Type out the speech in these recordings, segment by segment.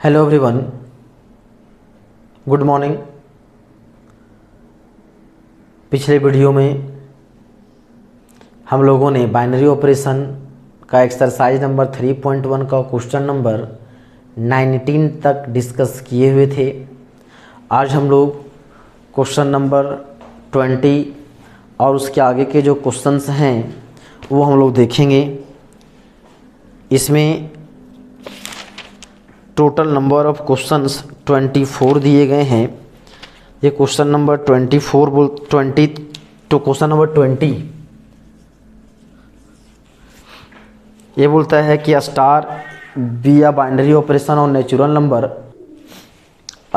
Hello everyone, good morning. पिछले video में हम लोगों ने बाइनरी ऑपरेशन का एक्सरसाइज नंबर 3.1 का क्वेश्चन नंबर 19 तक डिस्कस किए हुए थे। आज हम लोग क्वेश्चन नंबर 20 और उसके आगे के जो क्वेश्चंस हैं वो हम लोग देखेंगे। इसमें टोटल नंबर ऑफ क्वेश्चंस 24 दिए गए हैं। ये क्वेश्चन नंबर 20 तो क्वेश्चन नंबर 20 ये बोलता है कि स्टार बिया बाइनरी ऑपरेशन और natural number.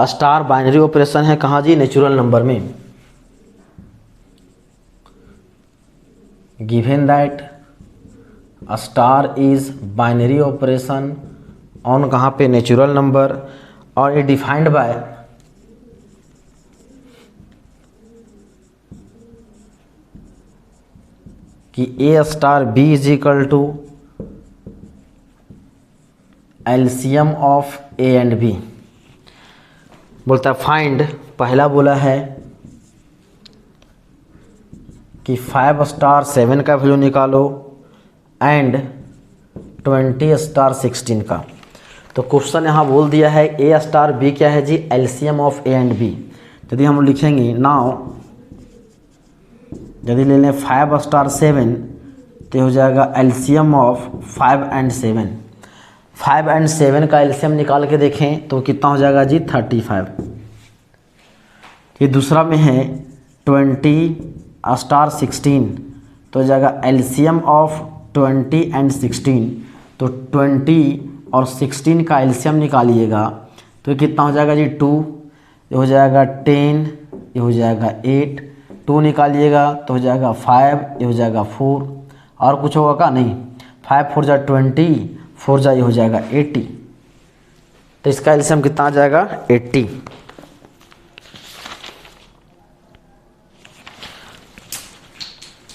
Star binary operation है कहाँ जी? नेचुरल नंबर में। Given that star is binary operation on कहाँ पे? Natural number. और ये डिफाइंड बाय कि A star B is equal to LCM of A and B. बोलता है फाइंड, पहला बोला है कि 5 स्टार 7 का वैल्यू निकालो एंड 20 स्टार 16 का। तो क्वेश्चन यहाँ बोल दिया है ए स्टार बी क्या है जी? LCM of A and B. यदि हम लिखेंगे नाउ, यदि ले लें 5 स्टार 7 तो हो जाएगा एलसीएम ऑफ 5 एंड 7। 5 एंड 7 का एलसीएम निकाल के देखें तो कितना हो जाएगा जी? 35। ये दूसरा में है 20 स्टार 16 तो हो जाएगा एलसीएम ऑफ 20 एंड 16। तो 20 और 16 का एलसीएम निकालिएगा तो कितना हो जाएगा जी? 2। ये हो जाएगा 10, ये हो जाएगा 8। 2 निकालिएगा तो हो जाएगा 5, ये हो जाएगा 4। और कुछ होगा का? नहीं। 5 4 जा 20, 4 जा ये हो जाएगा 80। तो इसका एलसीएम कितना आ जाएगा? 80।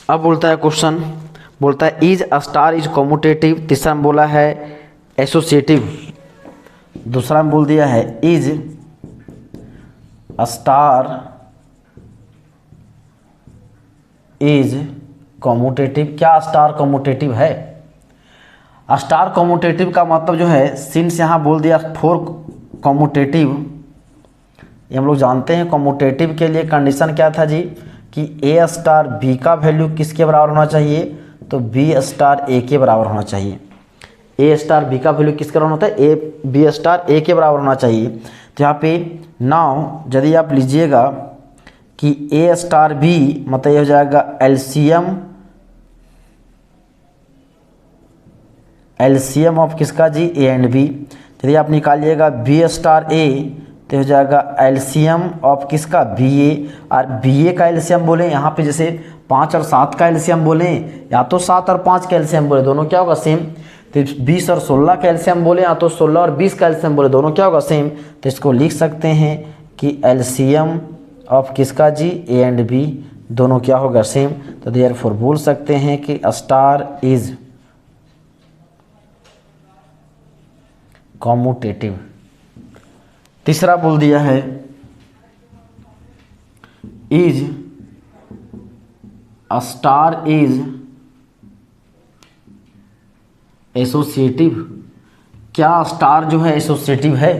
अब बोलता है क्वेश्चन, बोलता है इज स्टार इज कॉम्यूटेटिव। तीसरा में बोला है एसोसिएटिव। दूसरा में बोल दिया है इज स्टार इज कॉम्यूटेटिव। क्या स्टार कॉम्यूटेटिव है? स्टार कॉम्यूटेटिव का मतलब जो है, सिंस यहाँ बोल दिया 4 कॉम्यूटेटिव, ये हम लोग जानते हैं। कॉम्यूटेटिव के लिए कंडीशन क्या था जी? कि ए स्टार बी का वैल्यू किसके बराबर होना चाहिए? तो बी स्टार ए के बराबर होना चाहिए। ए स्टार बी का वैल्यू किसके बराबर होता है? ए बी स्टार ए के बराबर होना चाहिए। तो यहाँ पे नाउ यदि आप लीजिएगा कि ए स्टार बी मतलब ये हो जाएगा एलसीएम ऑफ किसका जी? ए एंड बी। यदि आप निकालिएगा बी स्टार ए तो हो जाएगा एलसीएम ऑफ किसका? बी ए। और बी ए का एलसीएम बोले यहाँ पे, जैसे 5 और 7 का एलसीएम बोले, या तो 7 और 5 का एलसीएम बोले, दोनों क्या होगा? सेम। तो 20 और 16 का एलसीएम बोले, या तो 16 और 20 का एलसीएम बोले, दोनों क्या होगा? सेम। तो इसको लिख सकते हैं कि एलसीएम ऑफ किसका जी? ए एंड बी, दोनों क्या होगा? सेम। तो देयरफॉर बोल सकते हैं कि स्टार इज कॉम्यूटेटिव। तीसरा बोल दिया है इज स्टार इज एसोसिएटिव। क्या स्टार जो है एसोसिएटिव है?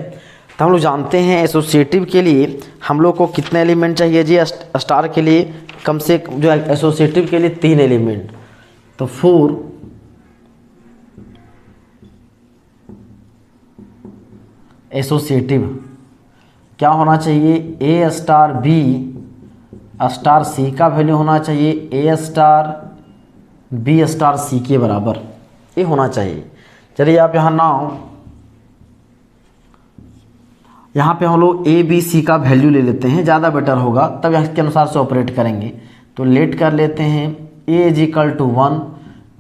तो हम लोग जानते हैं एसोसिएटिव के लिए हम लोग को कितने एलिमेंट चाहिए जी? स्टार के लिए कम से कम, जो है एसोसिएटिव के लिए 3 एलिमेंट। तो 4 एसोसिएटिव क्या होना चाहिए? ए स्टार बी स्टार सी का वैल्यू होना चाहिए ए स्टार बी स्टार सी के बराबर, ये होना चाहिए। चलिए आप यहाँ पे हम लोग ए बी सी का वैल्यू ले लेते हैं, ज़्यादा बेटर होगा, तब इसके अनुसार से ऑपरेट करेंगे। तो लेट कर लेते हैं A is equal to 1,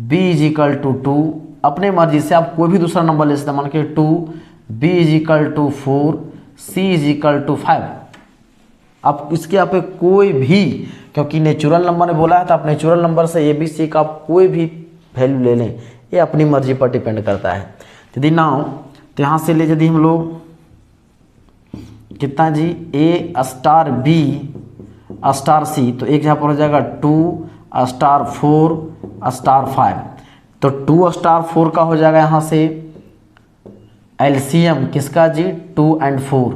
B is equal to 2। अपने मर्जी से आप कोई भी दूसरा नंबर ले सकते हैं, मान के 2, B is equal to 4, C is equal to 5। आप इसके आप कोई भी, क्योंकि नेचुरल नंबर ने बोला है तो आप नेचुरल नंबर से ए बी सी का आप कोई भी वैल्यू ले लें, ये अपनी मर्जी पर डिपेंड करता है। यदि नाउ तो यहाँ से ले, यदि हम लोग कितना जी, ए स्टार बी स्टार सी, तो एक यहाँ पर हो जाएगा 2 स्टार 4 स्टार 5, तो 2 स्टार 4 का हो जाएगा यहाँ से एलसीएम किसका जी, 2 और 4,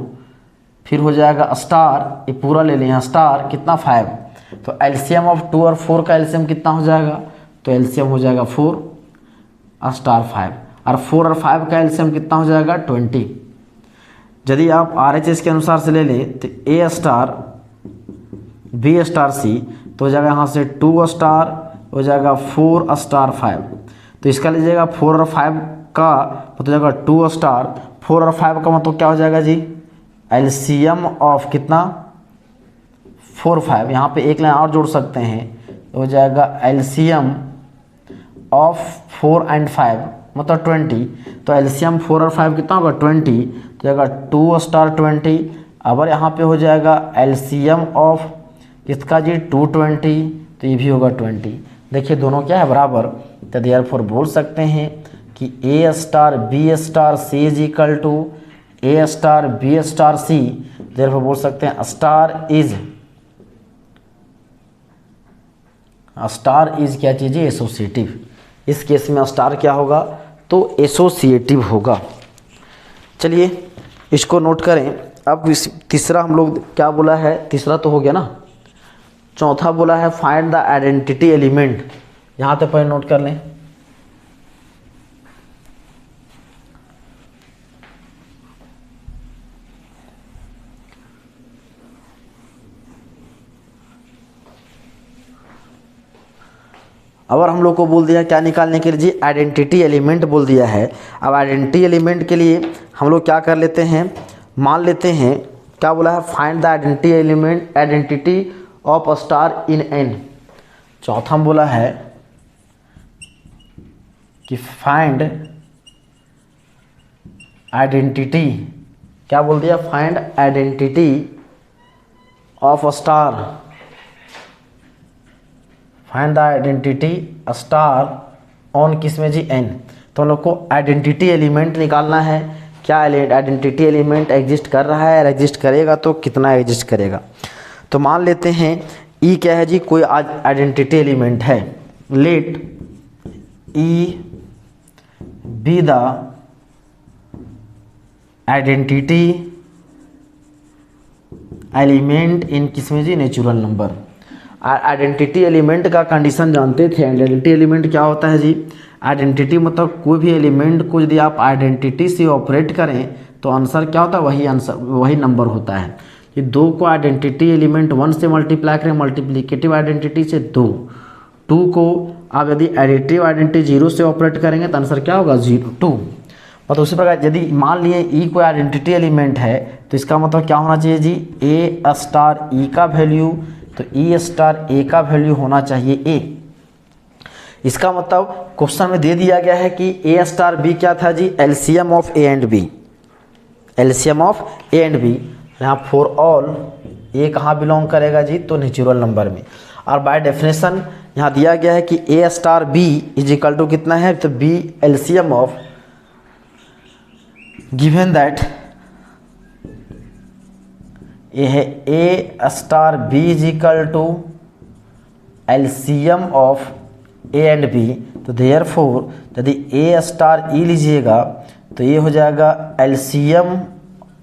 फिर हो जाएगा स्टार, ये पूरा ले लें यहाँ स्टार कितना 5, तो एलसीएम ऑफ 2 और 4 का एलसीएम कितना हो जाएगा, तो एलसीएम हो जाएगा 4 स्टार 5, और 4 और 5 का एलसीएम कितना हो जाएगा 20। यदि आप RHS के अनुसार से ले लें तो ए स्टार बी स्टार सी, तो हो जाएगा यहाँ से 2 स्टार, हो जाएगा 4 स्टार 5, तो इसका लीजिएगा 4 और 5 का मतलब हो जाएगा 2 स्टार, 4 और 5 का मतलब क्या हो जाएगा जी, एलसीएम ऑफ कितना 4 5, यहाँ पे एक लाइन और जोड़ सकते हैं, तो हो जाएगा एलसीएम ऑफ 4 और 5 मतलब 20, तो एलसीएम 4 और 5 कितना होगा 20, तो जाएगा 2 स्टार 20, अगर यहाँ पे हो जाएगा एलसीएम ऑफ किसका जी 220, तो ये भी होगा 20। देखिए दोनों क्या है बराबर, तो देयरफॉर बोल सकते हैं कि A star B star C is equal to A star B star C, therefore बोल सकते हैं स्टार इज क्या चीज़ है, एसोसिएटिव। इस केस में स्टार क्या होगा, तो एसोसिएटिव होगा। चलिए इसको नोट करें। अब तीसरा हम लोग क्या बोला है, तीसरा तो हो गया ना, चौथा बोला है फाइंड द आइडेंटिटी एलिमेंट। यहाँ तक पहले नोट कर लें। अगर हम लोग को बोल दिया क्या निकालने के लिए जी, आइडेंटिटी एलिमेंट बोल दिया है। अब आइडेंटिटी एलिमेंट के लिए हम लोग क्या कर लेते हैं, मान लेते हैं क्या बोला है, find the identity element identity of star in an. चौथा में बोला है कि फाइंड आइडेंटिटी, क्या बोल दिया, find identity of star, find the identity star on किस में जी एन। तो हम लोग को आइडेंटिटी एलिमेंट निकालना है, क्या आइडेंटिटी एलिमेंट एग्जिस्ट कर रहा है, एग्जिस्ट करेगा तो कितना एग्जिस्ट करेगा। तो मान लेते हैं ई क्या है जी, कोई आइडेंटिटी एलिमेंट है, let E be the identity element in किसमें जी, नेचुरल नंबर। आइडेंटिटी एलिमेंट का कंडीशन जानते थे। आइडेंटिटी एलिमेंट क्या होता है जी, आइडेंटिटी मतलब कोई भी एलिमेंट को यदि आप आइडेंटिटी से ऑपरेट करें तो आंसर क्या होता है, वही आंसर वही नंबर होता है। ये 2 को आइडेंटिटी एलिमेंट 1 से मल्टीप्लाई करें, मल्टीप्लिकेटिव आइडेंटिटी से 2 को आप यदि एडिटिव आइडेंटिटी 0 से ऑपरेट करेंगे तो आंसर क्या होगा 2। मतलब उसी प्रकार यदि मान लिए ई कोई आइडेंटिटी एलिमेंट है तो इसका मतलब क्या होना चाहिए जी, ए स्टार ई का वैल्यू, तो ई स्टार ए का वैल्यू होना चाहिए ए। इसका मतलब क्वेश्चन में दे दिया गया है कि ए स्टार बी क्या था जी, LCM of A and B, LCM of A and B. यहाँ फॉर ऑल ए कहाँ बिलोंग करेगा जी, तो नेचुरल नंबर में। और बाय डेफिनेशन यहाँ दिया गया है कि A star B is equal to कितना है, तो B LCM of, given that ये है A star B is equal to LCM of A and B, तो देयरफॉर यदि ए स्टार ई लीजिएगा तो ये हो जाएगा एलसीएम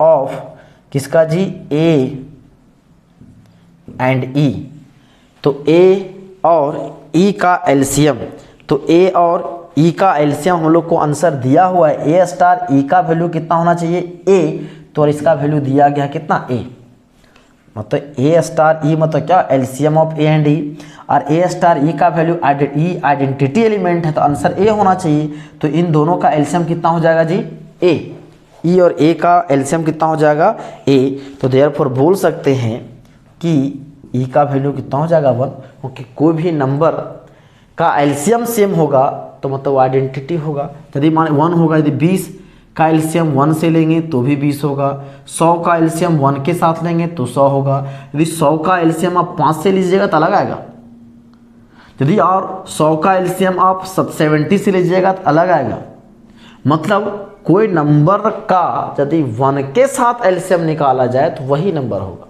ऑफ किसका जी, ए एंड ई। तो ए और ई का एलसीएम, तो ए और ई का एलसीएम हम लोग को आंसर दिया हुआ है, ए स्टार ई का वैल्यू कितना होना चाहिए ए, तो और इसका वैल्यू दिया गया कितना ए, मतलब ए स्टार ई मतलब क्या, LCM of A and E. और ए स्टार ई का वैल्यू ई आइडेंटिटी एलिमेंट है तो आंसर ए होना चाहिए। तो इन दोनों का एलसीएम कितना हो जाएगा जी, ए। ई और ए का एलसीएम कितना हो जाएगा ए। तो देयरफॉर बोल सकते हैं कि ई का वैल्यू कितना हो जाएगा 1, क्योंकि कोई भी नंबर का एलसीएम सेम होगा तो मतलब आइडेंटिटी होगा। यदि मान 1 होगा, यदि 20 का एलसीएम 1 से लेंगे तो भी 20 होगा, 100 का एलसीएम 1 के साथ लेंगे तो 100 होगा। यदि 100 का एलसीएम आप 5 से लीजिएगा तो अलग आएगा, यदि और 100 का एलसीएम आप 70 से लीजिएगा तो अलग आएगा। मतलब कोई नंबर का यदि 1 के साथ एलसीएम निकाला जाए तो वही नंबर होगा,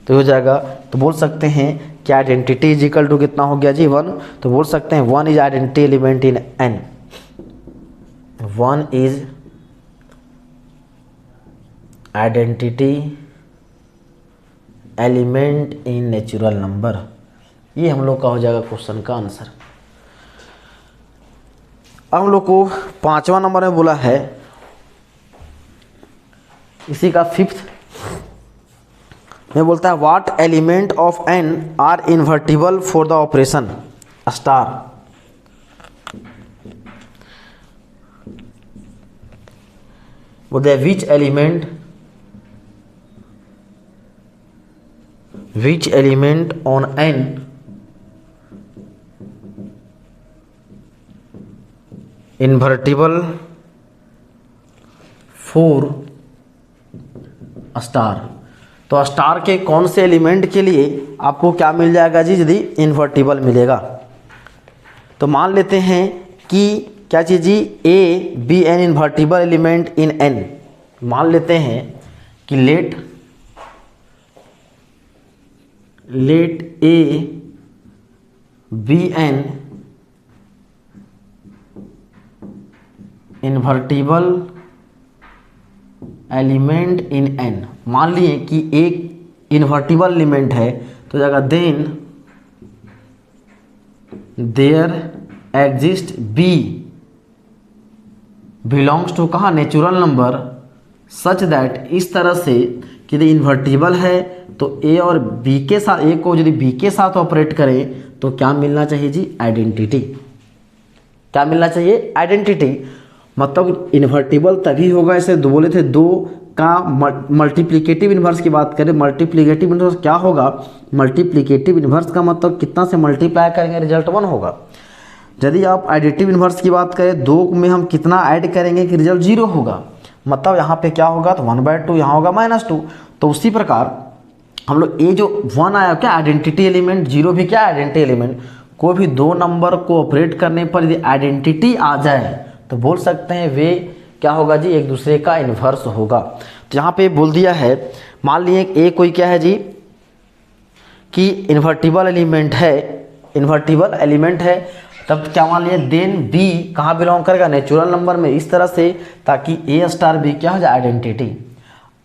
तो हो जाएगा। तो बोल सकते हैं कि आइडेंटिटी इज इक्वल टू कितना हो गया जी 1, तो बोल सकते हैं 1 is identity element in N, 1 is identity element in natural number. ये हम लोग का हो जाएगा क्वेश्चन का आंसर। अब हम लोग को 5वां नंबर में बोला है, इसी का 5th में बोलता है what element of N are invertible for the operation star. बोलते हैं which element on N invertible for star. तो स्टार के कौन से एलिमेंट के लिए आपको क्या मिल जाएगा जी, यदि इन्वर्टिबल मिलेगा। तो मान लेते हैं कि क्या चीज़ जी, A B N invertible element in N. मान लेते हैं कि let A B N invertible element in N. मान लिए कि एक इन्वर्टिबल एलिमेंट है, तो जाएगा then there exist B belongs to कहाँ, नेचुरल नंबर सच दैट, इस तरह से कि यदि इन्वर्टिबल है तो ए और बी के साथ, ए को यदि बी के साथ ऑपरेट करें तो क्या मिलना चाहिए जी, आइडेंटिटी। क्या मिलना चाहिए, आइडेंटिटी। मतलब इन्वर्टिबल तभी होगा, ऐसे दो बोले थे, दो का मल्टीप्लिकेटिव इन्वर्स की बात करें, मल्टीप्लिकेटिव इन्वर्स क्या होगा, मल्टीप्लिकेटिव इन्वर्स का मतलब कितना से मल्टीप्लाई करेंगे रिजल्ट 1 होगा। यदि आप एडिटिव इन्वर्स की बात करें, 2 में हम कितना ऐड करेंगे कि रिजल्ट 0 होगा, मतलब यहाँ पे क्या होगा, तो 1/2, यहाँ होगा -2। तो उसी प्रकार हम लोग ये जो 1 आया क्या, आइडेंटिटी एलिमेंट, 0 भी क्या आइडेंटिटी एलिमेंट। कोई भी दो नंबर को ऑपरेट करने पर यदि आइडेंटिटी आ जाए तो बोल सकते हैं वे क्या होगा जी, एक दूसरे का इन्वर्स होगा। तो यहाँ पे बोल दिया है, मान लिए ए कोई क्या है जी, कि इन्वर्टिबल एलिमेंट है, तब क्या मान लिए, देन बी कहाँ बिलोंग करेगा, नेचुरल नंबर में, इस तरह से ताकि ए स्टार बी क्या हो जाए, आइडेंटिटी।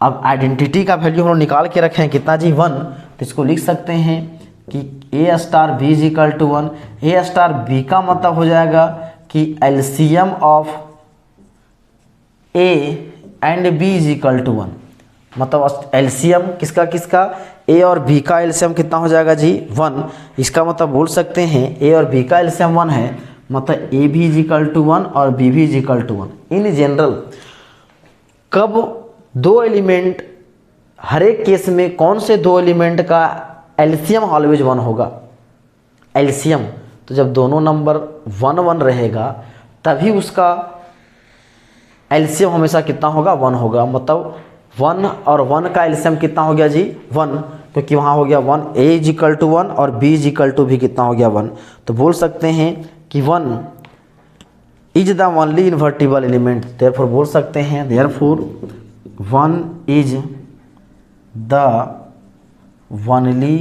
अब आइडेंटिटी का वैल्यू हम लोग निकाल के रखे हैं कितना जी, 1। तो इसको लिख सकते हैं कि A star B is equal to 1। A star B का मतलब हो जाएगा कि LCM of A and B is equal to 1। मतलब एलसीएम किसका, ए और बी का एलसीएम कितना हो जाएगा जी, 1। इसका मतलब बोल सकते हैं ए और बी का एलसीएम 1 है, मतलब ए भी इज इक्वल टू 1 और बी भी is equal to 1। In general कब दो एलिमेंट, हर एक केस में कौन से दो एलिमेंट का एलसीएम ऑलवेज 1 होगा, एलसीएम। तो जब दोनों नंबर 1 रहेगा तभी उसका एलसीएम हमेशा कितना होगा, 1 होगा। मतलब 1 और 1 का एलसीएम कितना हो गया जी, 1, क्योंकि वहाँ हो गया 1, ए इज इक्वल टू 1 और बी इज इक्वल टू भी कितना हो गया, 1। तो बोल सकते हैं कि 1 is the only invertible element, therefore बोल सकते हैं therefore 1 is the only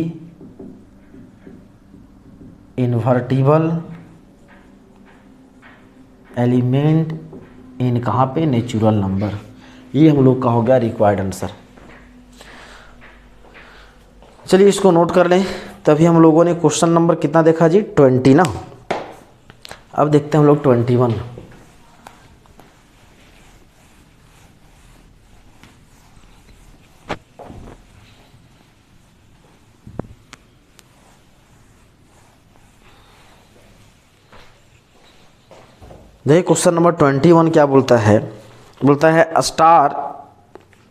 invertible element इन कहाँ पे, नेचुरल नंबर। ये हम लोग का हो गया रिक्वायर्ड आंसर। चलिए इसको नोट कर लें। तभी हम लोगों ने क्वेश्चन नंबर कितना देखा जी, 20 ना। अब देखते हैं हम लोग 21। देखिए क्वेश्चन नंबर 21 क्या बोलता है, बोलता है star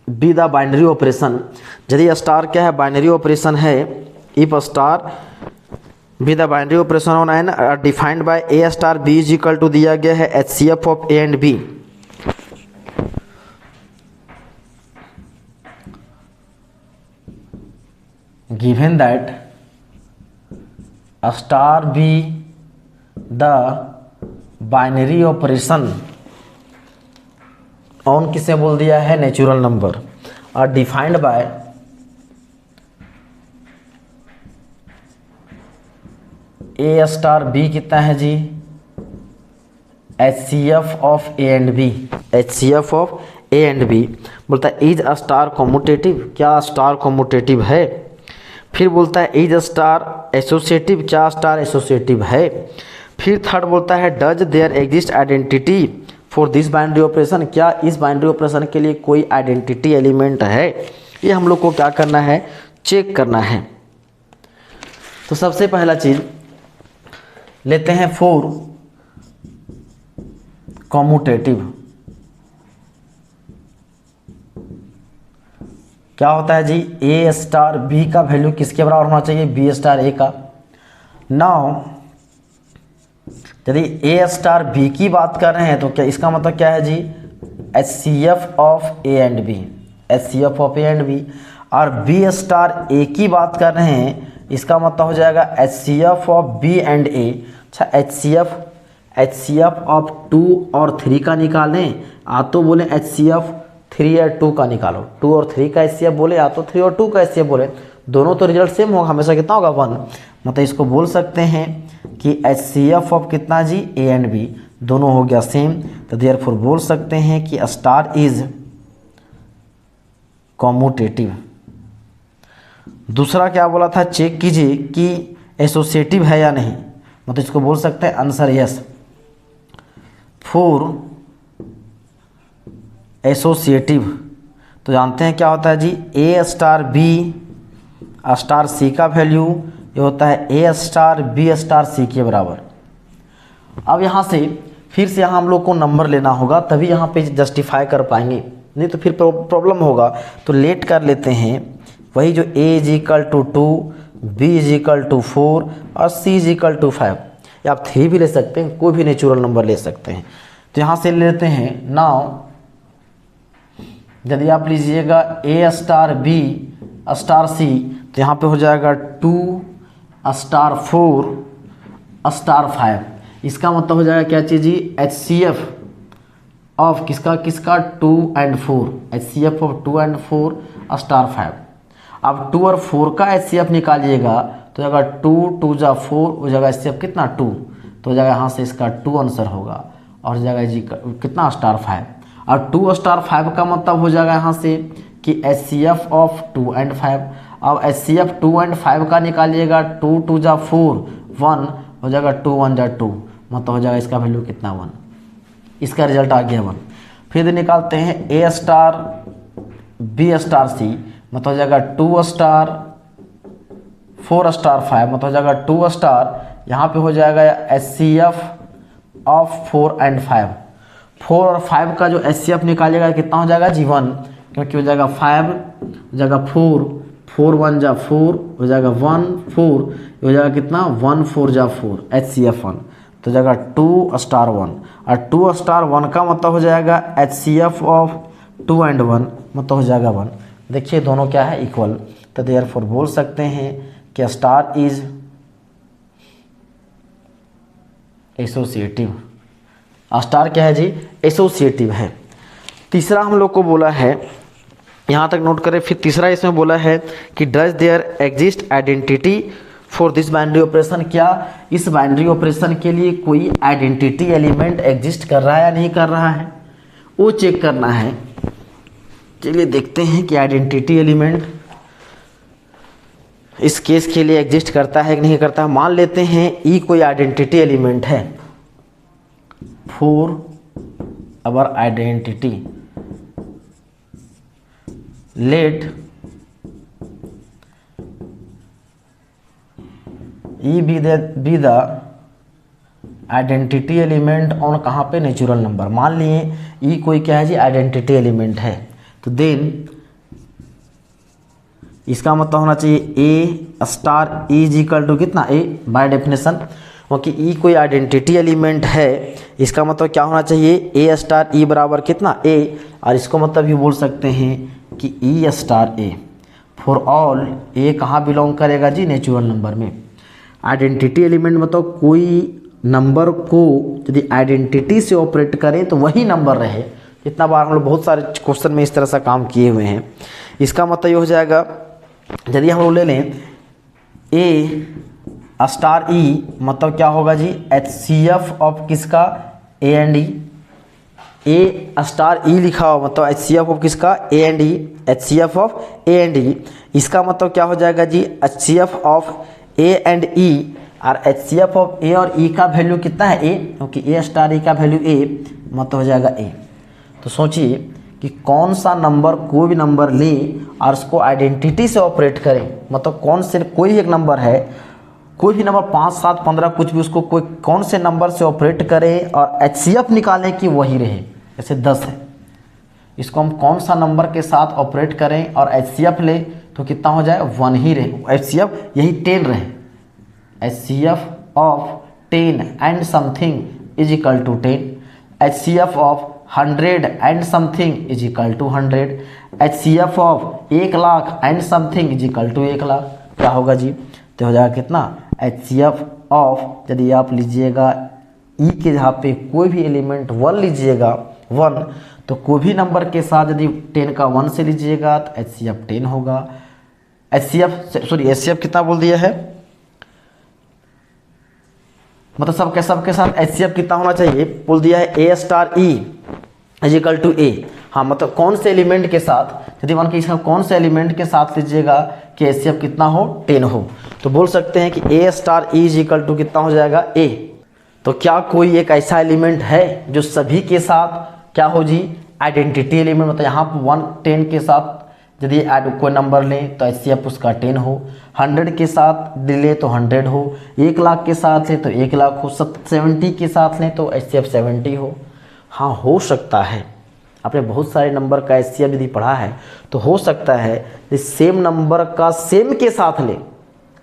be the binary operation. यदि स्टार क्या है, बाइनरी ऑपरेशन है। If star be the binary operation on N defined by A star B is equal to दिया गया है HCF of A and B. Given that star be the binary operation on किसे बोल दिया है, natural number, और defined by A star B कितना है जी, HCF of A and B, HCF of A and B. बोलता है इज अ स्टार कॉम्यूटेटिव, क्या स्टार कॉम्यूटेटिव है। फिर बोलता है इज अ स्टार एसोसिएटिव, क्या स्टार एसोसिएटिव है। फिर थर्ड बोलता है does there exist identity for this binary operation, क्या इस बाइनरी ऑपरेशन के लिए कोई आइडेंटिटी एलिमेंट है। ये हम लोग को क्या करना है, चेक करना है। तो सबसे पहला चीज लेते हैं फॉर कॉम्यूटेटिव। क्या होता है जी, ए स्टार बी का वैल्यू किसके बराबर होना चाहिए, बी स्टार ए का। नाउ यदि ए स्टार बी की बात कर रहे हैं तो क्या इसका मतलब क्या है जी, HCF of A and B, HCF of A and B. और बी स्टार ए की बात कर रहे हैं, इसका मतलब हो जाएगा HCF ऑफ बी एंड ए। अच्छा HCF ऑफ 2 और 3 का निकालें, या तो बोले HCF 3 या 2 का निकालो, 2 और 3 का HCF बोले, या तो 3 और 2 का HCF बोले, दोनों तो रिजल्ट सेम होगा, हमेशा कितना होगा 1। मतलब इसको बोल सकते हैं कि HCF ऑफ कितना जी, ए एंड बी, दोनों हो गया सेम। तो देयरफॉर बोल सकते हैं कि स्टार इज कॉम्यूटेटिव। दूसरा क्या बोला था, चेक कीजिए कि एसोसिएटिव है या नहीं। मतलब इसको बोल सकते हैं आंसर यस। फॉर एसोसिएटिव तो जानते हैं क्या होता है जी, ए स्टार बी स्टार सी का वैल्यू ये होता है ए स्टार बी स्टार सी के बराबर। अब यहाँ से फिर से यहाँ हम लोग को नंबर लेना होगा, तभी यहाँ पे जस्टिफाई कर पाएंगे, नहीं तो फिर प्रॉब्लम होगा। तो लेट कर लेते हैं वही जो a is equal to 2, b is equal to 4 और c इज इक्वल टू 5, या आप 3 भी ले सकते हैं, कोई भी नेचुरल नंबर ले सकते हैं। तो यहाँ से लेते हैं। नाउ यदि आप लीजिएगा a star b star c, तो यहाँ पे हो जाएगा 2 स्टार 4 स्टार 5। इसका मतलब हो जाएगा क्या चीज़ जी, HCF ऑफ किसका 2 and 4, HCF of 2 and 4 star 5। अब 2 और 4 का HCF निकालिएगा तो जाएगा 2 2 जा 4, हो जाएगा HCF कितना 2, तो हो जाएगा यहाँ से इसका 2 आंसर होगा, और हो जाएगा जी कितना स्टार 5। और 2 स्टार 5 का मतलब हो जाएगा यहाँ से कि HCF ऑफ 2 एंड 5। अब HCF 2 एंड 5 का निकालिएगा, 2 2 जा 4 1, हो जाएगा 2 1 जा 2, मतलब हो जाएगा इसका वैल्यू कितना 1, इसका रिजल्ट आ गया 1। फिर निकालते हैं ए स्टार बी स्टार सी, मतलब हो जाएगा 2 स्टार 4 स्टार 5, मतलब हो जाएगा 2 स्टार, यहाँ पे हो जाएगा HCF ऑफ 4 एंड 5। 4 और 5 का जो HCF निकालिएगा कितना हो जाएगा जी 1, क्योंकि हो जाएगा 5 हो जाएगा 4 4 1 जा 4, हो जाएगा 1 4, हो जाएगा कितना 1 4 जा 4 HCF 1, तो जाएगा 2 स्टार 1। और 2 स्टार 1 का मतलब हो जाएगा HCF ऑफ 2 एंड 1, मतलब हो जाएगा 1। देखिए दोनों क्या है इक्वल, तो देयरफॉर बोल सकते हैं कि स्टार इज एसोसिएटिव। स्टार क्या है जी, एसोसिएटिव है। तीसरा हम लोग को बोला है, यहाँ तक नोट करें। फिर तीसरा इसमें बोला है कि does there exist identity for this binary operation, क्या इस बाइनरी ऑपरेशन के लिए कोई आइडेंटिटी एलिमेंट एग्जिस्ट कर रहा है या नहीं कर रहा है, वो चेक करना है। चलिए देखते हैं कि आइडेंटिटी एलिमेंट इस केस के लिए एग्जिस्ट करता है कि नहीं करता है। मान लेते हैं ई कोई आइडेंटिटी एलिमेंट है for our identity, let E be the identity element on कहाँ पे, नेचुरल नंबर। मान लिए ई कोई क्या है जी, आइडेंटिटी एलिमेंट है, तो देन इसका मतलब होना चाहिए A star E is equal to कितना ए, बाय डेफिनेशन, क्योंकि ई कोई आइडेंटिटी एलिमेंट है, इसका मतलब क्या होना चाहिए ए स्टार ई बराबर कितना ए। और इसको मतलब भी बोल सकते हैं कि ई star A for all A कहाँ बिलोंग करेगा जी, नेचुरल नंबर में। आइडेंटिटी एलिमेंट मतलब कोई नंबर को यदि आइडेंटिटी से ऑपरेट करें तो वही नंबर रहे इतना बार हम लोग बहुत सारे क्वेश्चन में इस तरह से काम किए हुए हैं। इसका मतलब ये हो जाएगा, यदि हम लोग ले लें ए स्टार ई, मतलब क्या होगा जी, HCF ऑफ किसका, A and E. A star ई लिखा हुआ मतलब HCF ऑफ किसका, A and E, HCF of A and E. इसका मतलब क्या हो जाएगा जी, HCF of A and E, और HCF ऑफ ए और ई का वैल्यू कितना है, ए, क्योंकि ए स्टार ई का वैल्यू ए, मतलब हो जाएगा ए। तो सोचिए कि कौन सा नंबर, कोई भी नंबर ले और उसको आइडेंटिटी से ऑपरेट करें, मतलब कौन से, कोई एक नंबर है, कोई भी नंबर 5, 7, 15 कुछ भी, उसको कोई कौन से नंबर से ऑपरेट करें और HCF निकालें कि वही रहे। जैसे 10 है, इसको हम कौन सा नंबर के साथ ऑपरेट करें और HCF ले तो कितना हो जाए, 1 ही रहे। HCF यही 10 रहे, HCF of 10 and something is equal to 10, HCF of 100 and something is equal to 100, HCF of 1 lakh and something is equal to 1 lakh. क्या होगा जी, तो हो जाएगा कितना, HCF ऑफ, यदि आप लीजिएगा ई के जहाँ पे कोई भी एलिमेंट 1 लीजिएगा 1, तो कोई भी नंबर के साथ यदि 10 का 1 से लीजिएगा तो HCF 10 होगा। HCF कितना बोल दिया है, मतलब सबके साथ HCF कितना होना चाहिए बोल दिया है, A star E is equal to A. हाँ, मतलब कौन से एलिमेंट के साथ, यदि मान के इसका कौन से एलिमेंट के साथ लीजिएगा कि HCF कितना हो, 10 हो, तो बोल सकते हैं कि A star E is equal to कितना हो जाएगा, ए। तो क्या कोई एक ऐसा एलिमेंट है जो सभी के साथ क्या हो जी, आइडेंटिटी एलिमेंट, मतलब यहाँ पर 1 10 के साथ यदि कोई नंबर लें तो HCF उसका 10 हो, 100 के साथ ले तो 100 हो, 1 लाख के साथ लें तो 1 लाख हो, 70 के साथ लें तो HCF 70 हो। हाँ, हो सकता है, आपने बहुत सारे नंबर का HCF यदि पढ़ा है तो हो सकता है कि सेम नंबर का सेम के साथ ले,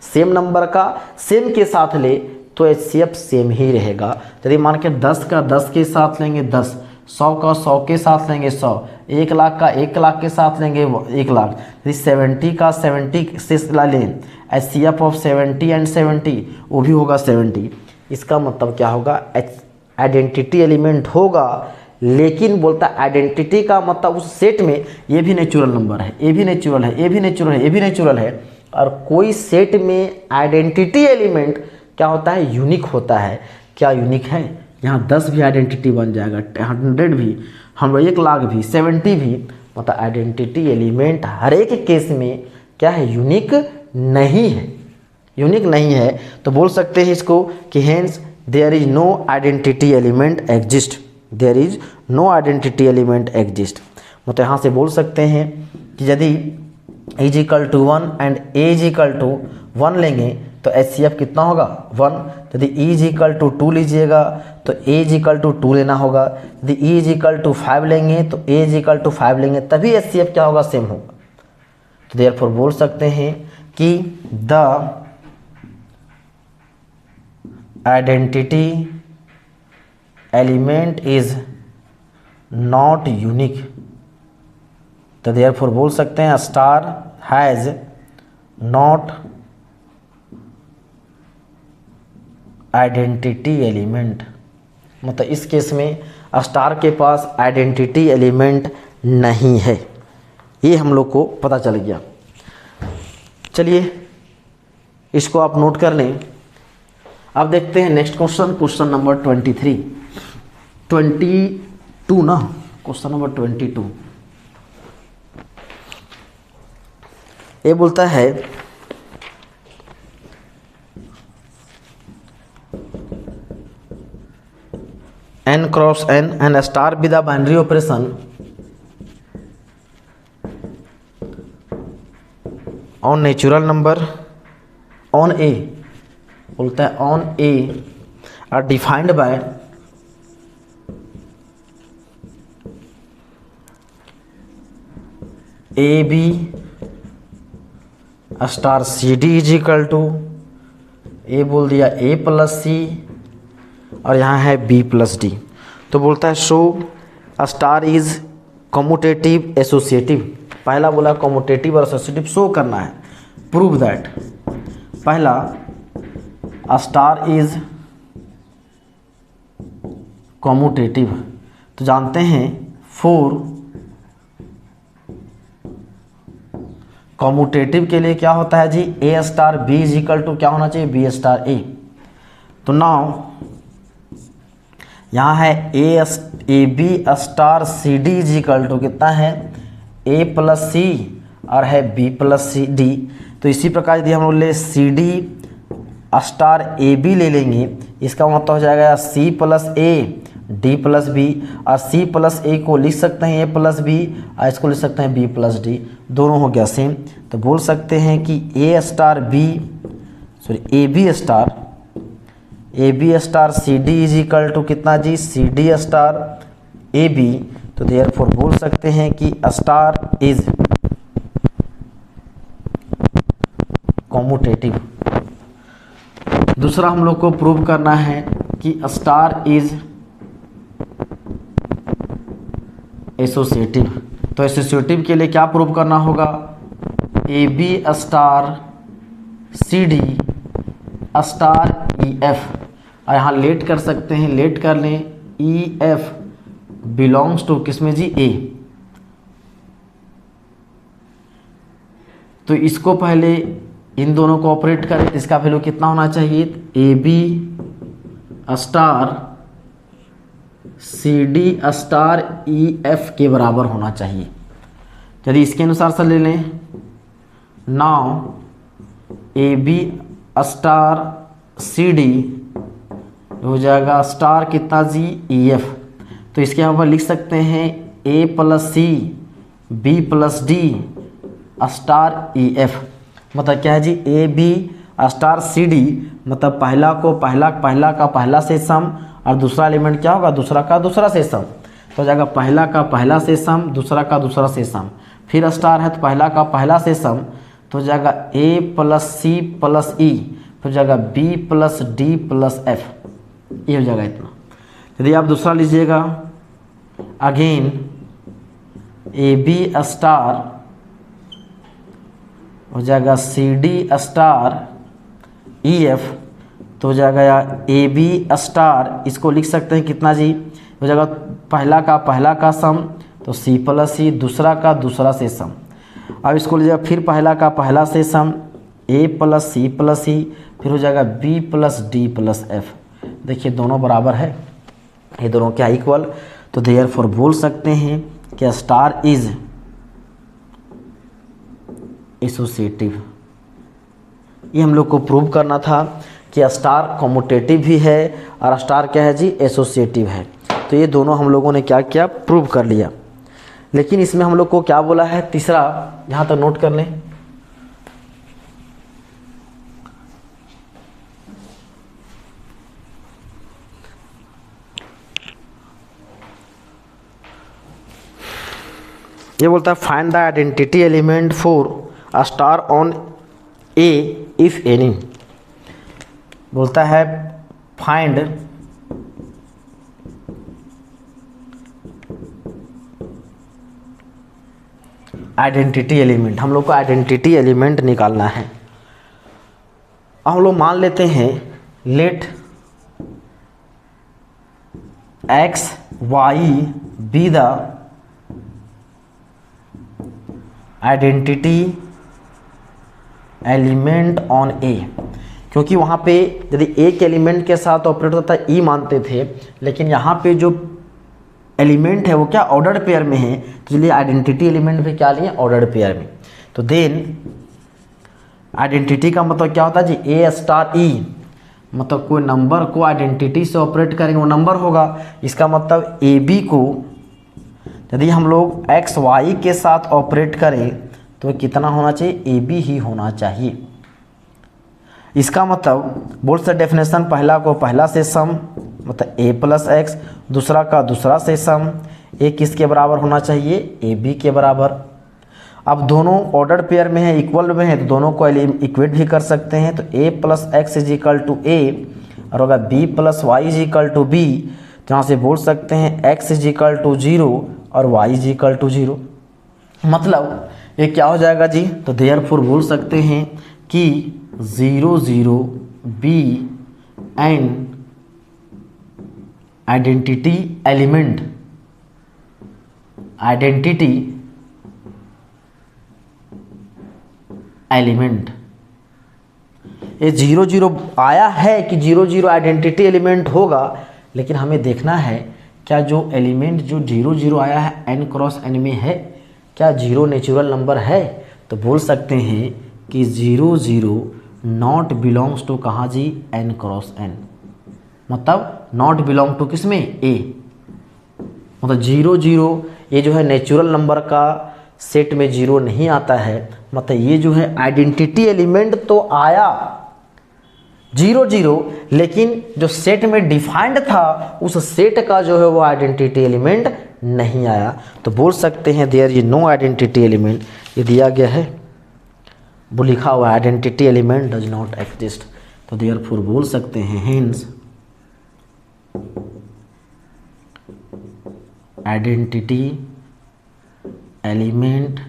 सेम नंबर का सेम के साथ ले तो HCF सेम ही रहेगा। यदि मान के 10 का 10 के साथ लेंगे 10, 100 का 100 के साथ लेंगे 100, 1 लाख का 1 लाख के साथ लेंगे 1 लाख, यदि 70 का 70 से लें, HCF ऑफ 70 एंड 70 वो भी होगा 70। इसका मतलब क्या होगा, आइडेंटिटी एलिमेंट होगा, लेकिन बोलता आइडेंटिटी का मतलब उस सेट में ये भी नेचुरल नंबर है, ये भी नेचुरल है, ये भी नेचुरल है, ये भी नेचुरल है, और कोई सेट में आइडेंटिटी एलिमेंट क्या होता है, यूनिक होता है। क्या यूनिक है, यहाँ 10 भी आइडेंटिटी बन जाएगा, 100 भी, हम 1 लाख भी, 70 भी, मतलब आइडेंटिटी एलिमेंट हर एक केस में क्या है, यूनिक नहीं है, यूनिक नहीं है। तो बोल सकते हैं इसको कि hence there is no identity element exist, there is no identity element exist. मतलब यहाँ से बोल सकते हैं कि यदि is equal to 1 and A is equal to 1 लेंगे तो HCF कितना होगा, 1। यदि E इज इक्वल टू 2 लीजिएगा तो A इज इक्वल टू 2 लेना होगा। यदि E इज इक्वल टू 5 लेंगे तो A इज इक्वल टू 5 लेंगे, तभी HCF क्या होगा, सेम होगा। तो देयरफॉर बोल सकते हैं कि the identity element is not unique. तो देयरफॉर बोल सकते हैं star has not identity element, मतलब इस केस में स्टार के पास आइडेंटिटी एलिमेंट नहीं है, ये हम लोग को पता चल गया। चलिए इसको आप नोट कर लें। अब देखते हैं नेक्स्ट क्वेश्चन, क्वेश्चन नंबर 22 ना, क्वेश्चन नंबर 22 ये बोलता है n cross n and star with a binary operation on natural number on A, बोलता है on A are defined by AB star CD is equal to, A बोल दिया A plus C और यहाँ है B प्लस D। तो बोलता है show star is commutative associative, पहला बोला कम्यूटेटिव और एसोसिएटिव शो करना है, प्रूव दैट। पहला स्टार इज कम्यूटेटिव, तो जानते हैं फोर कॉम्यूटेटिव के लिए क्या होता है जी, A star B is equal to क्या होना चाहिए, बी स्टार ए। तो नाउ यहाँ है A B star C D is equal to कितना है, ए प्लस सी और है बी प्लस सी डी। तो इसी प्रकार यदि हम लोग ले C D star A B ले लेंगे, इसका मतलब हो जाएगा C plus A D plus B, और सी प्लस ए को लिख सकते हैं ए प्लस बी और इसको लिख सकते हैं बी प्लस डी, दोनों हो गया सेम। तो बोल सकते हैं कि A star B sorry A B star C D is equal to कितना जी, C D star A B. तो देयरफॉर बोल सकते हैं कि स्टार इज कॉम्यूटेटिव। दूसरा हम लोग को प्रूव करना है कि स्टार इज एसोसिएटिव। तो एसोसिएटिव के लिए क्या प्रूव करना होगा, A B star C D star E F, और यहाँ लेट कर सकते हैं, लेट कर लें ई एफ बिलोंग्स टू किसमें जी, ए। तो इसको पहले इन दोनों को ऑपरेट करें, इसका वैल्यू कितना होना चाहिए, A B star C D star E F के बराबर होना चाहिए। यदि इसके अनुसार से ले लें, now A B star C D हो जाएगा स्टार कितना जी, ई एफ। तो इसके यहाँ पर लिख सकते हैं A plus C B plus D star E F. मतलब क्या है जी, A B star C D, मतलब पहला का पहला से सम और दूसरा एलिमेंट क्या होगा, दूसरा का दूसरा से सम। तो हो जाएगा पहला का पहला से सम, दूसरा का दूसरा से सम, फिर स्टार है तो पहला का पहला से सम, तो हो जाएगा ए प्लस सी प्लस ई, फिर हो जाएगा B plus D plus F, ये हो जाएगा इतना। यदि आप दूसरा लीजिएगा, अगेन ए बी स्टार हो जाएगा C D star E F, तो हो जाएगा ए बी स्टार, इसको लिख सकते हैं कितना जी, हो जाएगा पहला का सम तो सी प्लस सी, दूसरा का दूसरा से सम। अब इसको लीजिएगा फिर पहला का पहला से सम ए प्लस सी प्लस सी, फिर हो जाएगा B plus D plus F. देखिए दोनों बराबर है, ये दोनों क्या इक्वल। तो देयरफॉर बोल सकते हैं कि स्टार इज एसोसिएटिव। ये हम लोग को प्रूव करना था कि स्टार कॉम्यूटेटिव भी है और स्टार क्या है जी, एसोसिएटिव है। तो ये दोनों हम लोगों ने क्या किया, प्रूव कर लिया। लेकिन इसमें हम लोग को क्या बोला है, तीसरा, यहाँ तक नोट कर लें, ये बोलता है find the identity element for a star on A if any. बोलता है फाइंड आइडेंटिटी एलिमेंट। हम लोग को आइडेंटिटी एलिमेंट निकालना है। अब हम लोग मान लेते हैं let X Y be the identity element on A, क्योंकि वहाँ पे यदि एक एलिमेंट के साथ ऑपरेट होता है ई मानते थे, लेकिन यहाँ पे जो एलिमेंट है वो क्या ऑर्डर्ड पेयर में है, तो इसलिए आइडेंटिटी एलिमेंट भी क्या लिए, ऑर्डर्ड पेयर में। तो देन आइडेंटिटी का मतलब क्या होता है जी, ए स्टार ई, मतलब कोई नंबर को आइडेंटिटी से ऑपरेट करेंगे वो नंबर होगा। इसका मतलब ए बी को यदि हम लोग एक्स वाई के साथ ऑपरेट करें तो कितना होना चाहिए, ए बी ही होना चाहिए। इसका मतलब बोल से डेफिनेशन, पहला को पहला से सम मतलब ए प्लस एक्स, दूसरा का दूसरा से सम, ए किसके बराबर होना चाहिए, ए बी के बराबर। अब दोनों ऑर्डर पेयर में है, इक्वल में है, तो दोनों को इक्वेट भी कर सकते हैं। तो A plus X is equal to A और होगा B plus Y is equal to B, जहाँ से बोल सकते हैं एक्स इज इक्वल टू 0 और वाई इज इक्वल टू 0। मतलब ये क्या हो जाएगा जी, तो देयरफॉर बोल सकते हैं कि 0 0 B and identity element identity element, ये 0 0 आया है कि 0 0 आइडेंटिटी एलिमेंट होगा, लेकिन हमें देखना है क्या जो एलिमेंट जो 0 0 आया है n क्रॉस n में है, क्या 0 नेचुरल नंबर है। तो बोल सकते हैं कि 0 0 नॉट बिलोंग्स टू कहाँ जी, n क्रॉस n, मतलब नॉट बिलोंग टू किस में, a, मतलब 0 0 ये जो है नेचुरल नंबर का सेट में 0 नहीं आता है, मतलब ये जो है आइडेंटिटी एलिमेंट तो आया 0 0, लेकिन जो सेट में डिफाइंड था उस सेट का जो है वो आइडेंटिटी एलिमेंट नहीं आया। तो बोल सकते हैं देयर ये नो आइडेंटिटी एलिमेंट, ये दिया गया है, वो लिखा हुआ identity element does not exist. तो देयरफॉर बोल सकते हैं hence identity element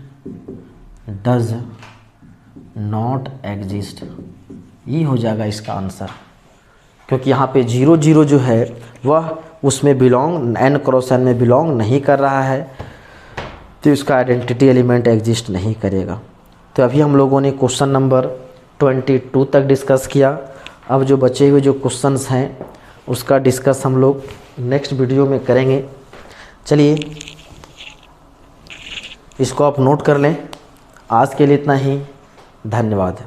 does not exist, ये हो जाएगा इसका आंसर, क्योंकि यहाँ पे 0 0 जो है वह उसमें बिलोंग n क्रॉस n में बिलोंग नहीं कर रहा है, तो इसका आइडेंटिटी एलिमेंट एग्जिस्ट नहीं करेगा। तो अभी हम लोगों ने क्वेश्चन नंबर 22 तक डिस्कस किया। अब जो बचे हुए जो क्वेश्चंस हैं उसका डिस्कस हम लोग नेक्स्ट वीडियो में करेंगे। चलिए इसको आप नोट कर लें। आज के लिए इतना ही, धन्यवाद।